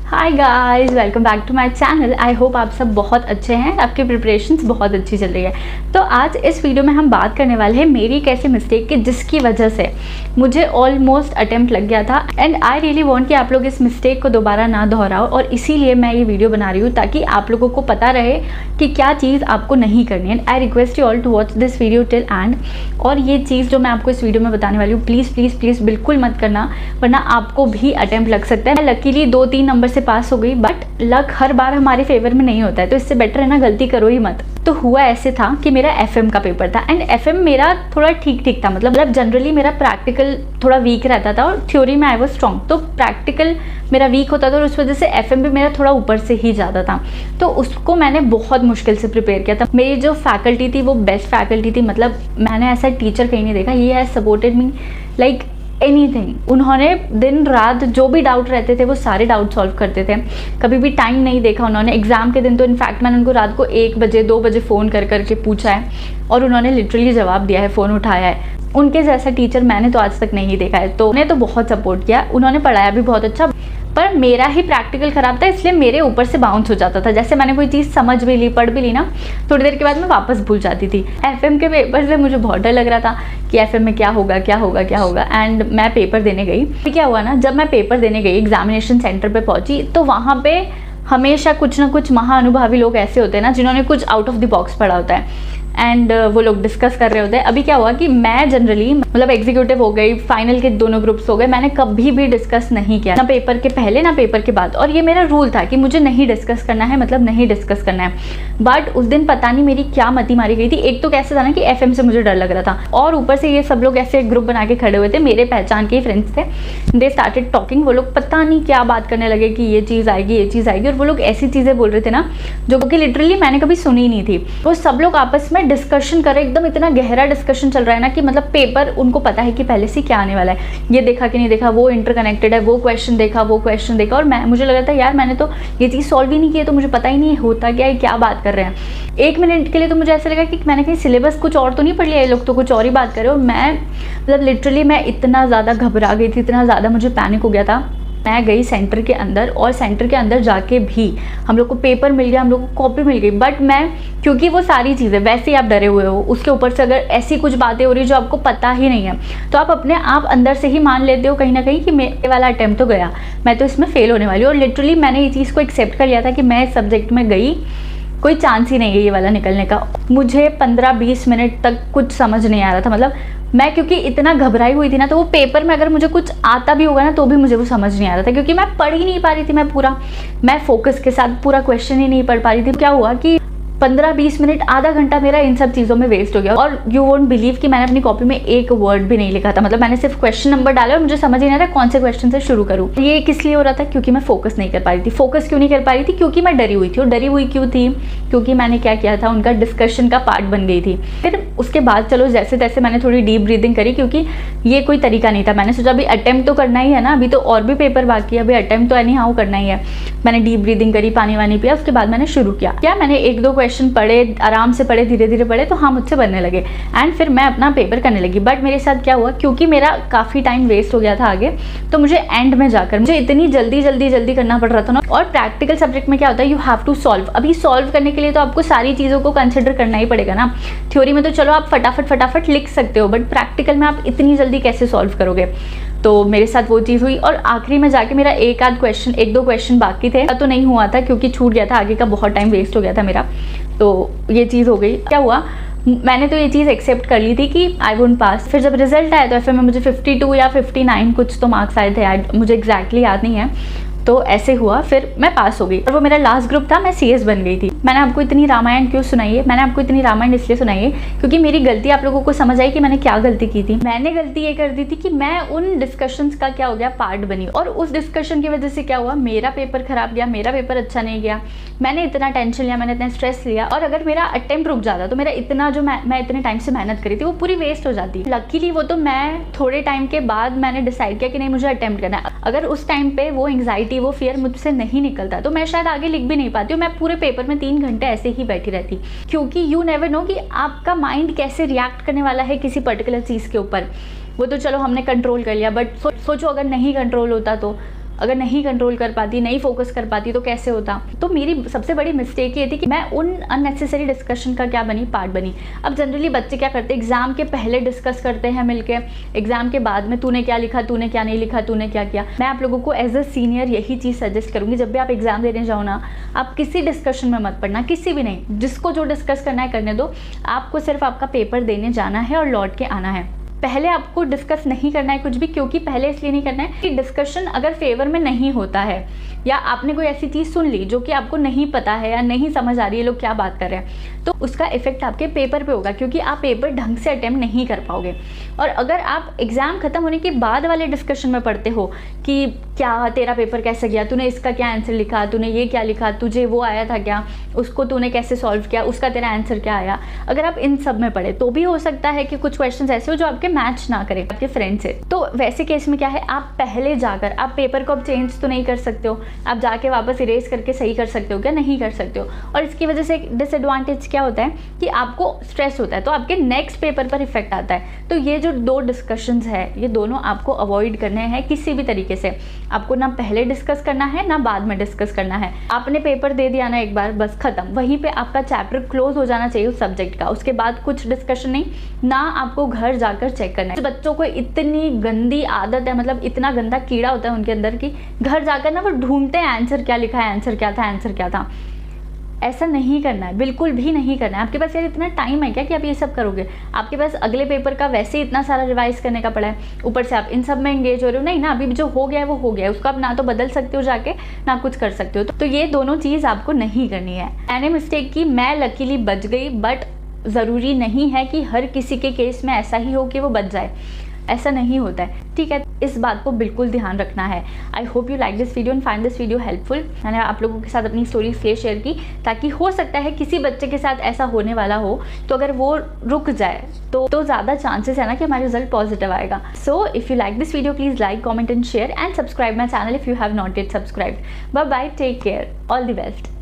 Hi guys, welcome back to my channel. I hope आप सब बहुत अच्छे हैं, आपकी प्रिपरेशंस बहुत अच्छी चल रही है। तो आज इस वीडियो में हम बात करने वाले हैं मेरी एक ऐसी मिस्टेक की जिसकी वजह से मुझे ऑलमोस्ट अटेम्प्ट लग गया था एंड आई रियली वांट कि आप लोग इस मिस्टेक को दोबारा ना दोहराओ, और इसीलिए मैं ये वीडियो बना रही हूँ ताकि आप लोगों को पता रहे कि क्या चीज़ आपको नहीं करनी है। I request you all to watch this video till end. और ये चीज़ जो मैं आपको इस वीडियो में बताने वाली हूँ, प्लीज़ प्लीज़ प्लीज़ बिल्कुल मत करना, वरना आपको भी अटेम्प्ट लग सकता है। लकीली 2-3 नंबर से पास हो गई, बट लक हर बार हमारे फेवर में नहीं होता है, तो इससे बेटर है ना गलती करो ही मत। तो हुआ ऐसे था कि मेरा एफएम का पेपर था एंड एफएम मेरा थोड़ा ठीक ठीक था, मतलब जनरली मेरा प्रैक्टिकल थोड़ा वीक रहता था और थ्योरी में आई वाज स्ट्रॉन्ग। तो प्रैक्टिकल मेरा वीक होता था और उस वजह से एफएम भी मेरा थोड़ा ऊपर से ही ज़्यादा था। तो उसको मैंने बहुत मुश्किल से प्रिपेयर किया था। मेरी जो फैकल्टी थी वो बेस्ट फैकल्टी थी, मतलब मैंने ऐसा टीचर कहीं नहीं देखा। He has supported me like anything. उन्होंने दिन रात जो भी डाउट रहते थे वो सारे डाउट सॉल्व करते थे, कभी भी टाइम नहीं देखा उन्होंने। एग्ज़ाम के दिन तो इनफैक्ट मैंने उनको रात को 1 बजे 2 बजे फ़ोन कर करके पूछा है और उन्होंने लिटरली जवाब दिया है, फ़ोन उठाया है। उनके जैसा टीचर मैंने तो आज तक नहीं देखा है। तो उन्हें तो बहुत सपोर्ट किया, उन्होंने पढ़ाया भी बहुत अच्छा, पर मेरा ही प्रैक्टिकल ख़राब था, इसलिए मेरे ऊपर से बाउंस हो जाता था। जैसे मैंने कोई चीज़ समझ भी ली, पढ़ भी ली ना, थोड़ी देर के बाद मैं वापस भूल जाती थी। एफएम के पेपर से मुझे बहुत डर लग रहा था कि एफएम में क्या होगा क्या होगा क्या होगा। एंड मैं पेपर देने गई। क्या हुआ ना, जब मैं पेपर देने गई एग्जामिनेशन सेंटर पे पहुंची, तो वहाँ पे हमेशा कुछ ना कुछ महाअनुभवी लोग ऐसे होते हैं ना जिन्होंने कुछ आउट ऑफ द बॉक्स पढ़ा होता है एंड वो लोग डिस्कस कर रहे होते हैं। अभी क्या हुआ कि मैं जनरली मतलब एग्जीक्यूटिव हो गई, फाइनल के दोनों ग्रुप्स हो गए, मैंने कभी भी डिस्कस नहीं किया, ना पेपर के पहले ना पेपर के बाद। और ये मेरा रूल था कि मुझे नहीं डिस्कस करना है, मतलब नहीं डिस्कस करना है। बट उस दिन पता नहीं मेरी क्या मती मारी गई थी। एक तो कैसे था ना कि एफएम से मुझे डर लग रहा था, और ऊपर से ये सब लोग ऐसे ग्रुप बना के खड़े हुए थे, मेरे पहचान के ही फ्रेंड्स थे। They started talking. वो लोग पता नहीं क्या बात करने लगे कि ये चीज़ आएगी ये चीज़ आएगी, और वो लोग ऐसी चीज़ें बोल रहे थे ना जो कि लिटरली मैंने कभी सुनी नहीं थी। वो सब लोग आपस में डिस्कशन कर रहे, एकदम इतना गहरा डिस्कशन चल रहा है ना कि मतलब पेपर उनको पता है कि पहले से क्या आने वाला है, ये देखा कि नहीं देखा, वो इंटरकनेक्टेड है, वो क्वेश्चन देखा वो क्वेश्चन देखा। और मुझे लग रहा था यार मैंने तो ये चीज़ सॉल्व ही नहीं की है, तो मुझे पता ही नहीं होता क्या है, क्या बात कर रहे हैं। 1 मिनट के लिए तो मुझे ऐसा लगा कि मैंने कहीं सिलेबस कुछ और तो नहीं पढ़ लिया, ये लोग तो कुछ और ही बात कर रहे हो। मैं मतलब लिटरली मैं इतना ज़्यादा घबरा गई थी, इतना ज़्यादा मुझे पैनिक हो गया था। मैं गई सेंटर के अंदर, और सेंटर के अंदर जाके भी हम लोग को पेपर मिल गया, हम लोग को कॉपी मिल गई। बट मैं, क्योंकि वो सारी चीज़ें वैसे ही आप डरे हुए हो, उसके ऊपर से अगर ऐसी कुछ बातें हो रही जो आपको पता ही नहीं है, तो आप अपने आप अंदर से ही मान लेते हो कहीं ना कहीं कि मेरे वाला अटेम्प्ट तो गया, मैं तो इसमें फेल होने वाली हूँ। और लिटरली मैंने ये चीज़ को एक्सेप्ट कर लिया था कि मैं इस सब्जेक्ट में गई, कोई चांस ही नहीं है ये वाला निकलने का। मुझे 15-20 मिनट तक कुछ समझ नहीं आ रहा था, मतलब मैं क्योंकि इतना घबराई हुई थी ना, तो वो पेपर में अगर मुझे कुछ आता भी होगा ना तो भी मुझे वो समझ नहीं आ रहा था, क्योंकि मैं पढ़ ही नहीं पा रही थी। मैं फोकस के साथ पूरा क्वेश्चन ही नहीं पढ़ पा रही थी। क्या हुआ कि 15-20 मिनट, आधा घंटा मेरा इन सब चीज़ों में वेस्ट हो गया। और यू वोंट बिलीव कि मैंने अपनी कॉपी में एक वर्ड भी नहीं लिखा था, मतलब मैंने सिर्फ क्वेश्चन नंबर डाला और मुझे समझ ही नहीं आ रहा कौन से क्वेश्चन से शुरू करूँ। ये किस लिए हो रहा था? क्योंकि मैं फोकस नहीं कर पा रही थी। फोकस क्यों नहीं कर पा रही थी? क्योंकि मैं डरी हुई थी। और डरी हुई क्यों थी? क्योंकि मैंने क्या किया था, उनका डिस्कशन का पार्ट बन गई थी। फिर उसके बाद चलो जैसे तैसे मैंने थोड़ी डीप ब्रीदिंग करी, क्योंकि ये कोई तरीका नहीं था। मैंने सोचा अभी अटेम्प्ट तो करना ही है ना, अभी तो और भी पेपर बाकी है, अभी अटेम्प्ट तो एनी हाउ करना ही है। मैंने डीप ब्रीदिंग करी, पानी वानी पिया, उसके बाद मैंने शुरू किया। मैंने 1-2 क्वेश्चन पढ़े, आराम से पढ़े, धीरे धीरे पढ़े, तो हाँ मुझसे बनने लगे एंड फिर मैं अपना पेपर करने लगी। बट मेरे साथ क्या हुआ, क्योंकि मेरा काफ़ी टाइम वेस्ट हो गया था आगे, तो मुझे एंड में जाकर मुझे इतनी जल्दी करना पड़ रहा था ना। और प्रैक्टिकल सब्जेक्ट में क्या होता है, यू हैव टू सॉल्व। अभी सॉल्व करने के लिए तो आपको सारी चीज़ों को कंसिडर करना ही पड़ेगा ना। थ्योरी में तो चलो आप फटाफट लिख सकते हो, बट प्रैक्टिकल में आप इतनी जल्दी कैसे सॉल्व करोगे? तो मेरे साथ वो चीज़ हुई। और आखिरी में जाके मेरा 1-2 क्वेश्चन बाकी थे, तो नहीं हुआ था क्योंकि छूट गया था, आगे का बहुत टाइम वेस्ट हो गया था मेरा। तो ये चीज़ हो गई। क्या हुआ, मैंने तो ये चीज़ एक्सेप्ट कर ली थी कि आई वोंट पास। फिर जब रिजल्ट आया तो एफएम में मुझे 52 या 59 कुछ तो मार्क्स आए थे, मुझे एग्जैक्टली याद नहीं है। तो ऐसे हुआ, फिर मैं पास हो गई और वो मेरा लास्ट ग्रुप था, मैं सीएस बन गई थी। मैंने आपको इतनी रामायण क्यों सुनाई है? मैंने आपको इतनी रामायण इसलिए सुनाई है क्योंकि मेरी गलती आप लोगों को समझ आई कि मैंने क्या गलती की थी। मैंने गलती ये कर दी थी कि मैं उन डिस्कशंस का क्या हो गया, पार्ट बनी, और उस डिस्कशन की वजह से क्या हुआ, मेरा पेपर खराब गया, मेरा पेपर अच्छा नहीं गया। मैंने इतना टेंशन लिया, मैंने इतना स्ट्रेस लिया, और अगर मेरा अटेम्प्ट रुक जाता तो मेरा इतना जो मैं इतने टाइम से मेहनत करी थी वो पूरी वेस्ट हो जाती। लकीली वो तो मैं थोड़े टाइम के बाद मैंने डिसाइड किया कि नहीं मुझे अटेम्प्ट करना है। अगर उस टाइम पे वो एंग्जाइटी, वो फियर मुझसे नहीं निकलता तो मैं शायद आगे लिख भी नहीं पाती हूँ। मैं पूरे पेपर में 3 घंटे ऐसे ही बैठी रहती, क्योंकि यू नेवर नो कि आपका माइंड कैसे रिएक्ट करने वाला है किसी पर्टिकुलर चीज़ के ऊपर। वो तो चलो हमने कंट्रोल कर लिया, बट सोचो अगर नहीं कंट्रोल होता तो अगर नहीं कंट्रोल कर पाती, नहीं फोकस कर पाती तो कैसे होता। तो मेरी सबसे बड़ी मिस्टेक ये थी कि मैं उन अननेसेसरी डिस्कशन का क्या बनी, पार्ट बनी। अब जनरली बच्चे क्या करते हैं, एग्जाम के पहले डिस्कस करते हैं मिलके, एग्जाम के बाद में तूने क्या लिखा, तूने क्या नहीं लिखा, तूने क्या किया। मैं आप लोगों को एज अ सीनियर यही चीज़ सजेस्ट करूँगी, जब भी आप एग्जाम देने जाओ ना, आप किसी डिस्कशन में मत पड़ना, किसी भी नहीं, जिसको जो डिस्कस करना है करने दो। आपको सिर्फ आपका पेपर देने जाना है और लौट के आना है। पहले आपको डिस्कस नहीं करना है कुछ भी, क्योंकि पहले इसलिए नहीं करना है कि डिस्कशन अगर फेवर में नहीं होता है या आपने कोई ऐसी चीज़ सुन ली जो कि आपको नहीं पता है या नहीं समझ आ रही है लोग क्या बात कर रहे हैं, तो उसका इफेक्ट आपके पेपर पे होगा, क्योंकि आप पेपर ढंग से अटेम्प्ट नहीं कर पाओगे। और अगर आप एग्ज़ाम ख़त्म होने के बाद वाले डिस्कशन में पढ़ते हो कि क्या तेरा पेपर कैसे गया, तूने इसका क्या आंसर लिखा, तूने ये क्या लिखा, तुझे वो आया था क्या, उसको तूने कैसे सॉल्व किया, उसका तेरा आंसर क्या आया, अगर आप इन सब में पढ़े तो भी हो सकता है कि कुछ क्वेश्चंस ऐसे हो जो आपके मैच ना करें आपके फ्रेंड से। तो वैसे केस में क्या है, आप पहले जाकर, आप पेपर को अब चेंज तो नहीं कर सकते हो, आप जाके वापस इरेज करके सही कर सकते हो क्या, नहीं कर सकते हो। और इसकी वजह से एक डिसएडवांटेज क्या होता है कि आपको स्ट्रेस होता है, तो आपके नेक्स्ट पेपर पर इफेक्ट आता है। तो ये जो दो डिस्कशंस है, ये दोनों आपको अवॉइड करने हैं किसी भी तरीके से। आपको ना पहले डिस्कस करना है ना बाद में डिस्कस करना है। आपने पेपर दे दिया ना एक बार, बस खत्म, वहीं पे आपका चैप्टर क्लोज हो जाना चाहिए उस सब्जेक्ट का। उसके बाद कुछ डिस्कशन नहीं, ना आपको घर जाकर चेक करना है। बच्चों को इतनी गंदी आदत है, मतलब इतना गंदा कीड़ा होता है उनके अंदर कि घर जाकर ना वो ढूंढते हैं आंसर क्या लिखा है, आंसर क्या था, आंसर क्या था। ऐसा नहीं करना है, बिल्कुल भी नहीं करना है। आपके पास यार इतना टाइम है क्या कि आप ये सब करोगे? आपके पास अगले पेपर का वैसे ही इतना सारा रिवाइज करने का पड़ा है, ऊपर से आप इन सब में एंगेज हो रहे हो। नहीं ना, अभी जो हो गया है वो हो गया है, उसको आप ना तो बदल सकते हो जाके, ना कुछ कर सकते हो। तो ये दोनों चीज़ आपको नहीं करनी है। मैंने मिस्टेक की, मैं लकीली बच गई, बट ज़रूरी नहीं है कि हर किसी के केस में ऐसा ही हो कि वो बच जाए, ऐसा नहीं होता है, ठीक है। इस बात को बिल्कुल ध्यान रखना है। I hope you like this video and find this video helpful. मैंने आप लोगों के साथ अपनी स्टोरी इसलिए शेयर की ताकि हो सकता है किसी बच्चे के साथ ऐसा होने वाला हो, तो अगर वो रुक जाए तो ज़्यादा चांसेस है ना कि हमारा रिजल्ट पॉजिटिव आएगा। So if you like this video please like, comment and share and subscribe my channel if you have not yet subscribed. Bye bye, take care, all the best.